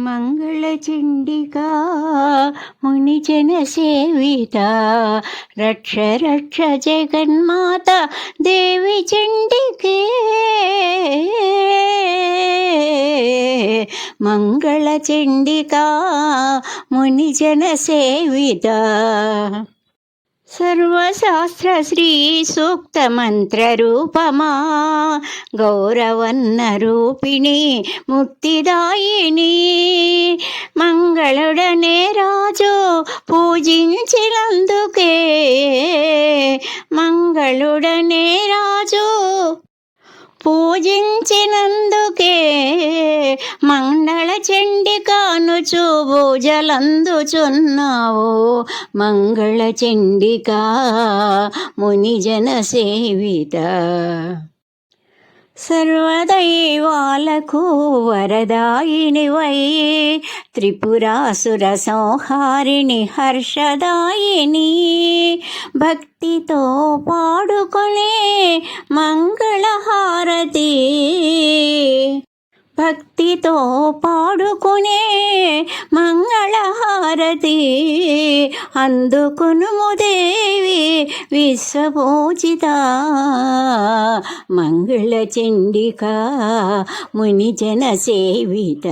మంగళచండికా మునిజనసేవిత రక్ష రక్ష జగన్మాత దేవి చండికే మంగళచండికా మునిజనసేవిత సర్వశాస్త్ర శ్రీ సూక్త మంత్ర రూపమా గౌరవన్న రూపిణి ముక్తిదాయిని మంగళుడనే రాజు పూజించినందుకే మంగళుడనే రాజు పూజించినందుకే మంగళ చండికాను పూజలందుచున్నావు మంగళ చండికా మునిజన సేవిత సర్వదైవాలకు వరదాయినివై త్రిపురాసుర సంహారిణి హర్షదాయిని భక్తితో పాడుకొనే మంగళహారతి భక్తితో పాడుకునే మంగళహారతి అందుకునుము దేవి విశ్వపూజిత మంగళచండికా మునిజన సేవిత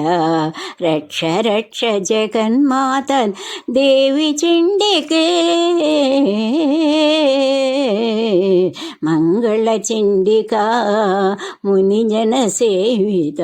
రక్ష రక్ష జగన్మాత దేవి చండికే మంగళచండికా మునిజన సేవిత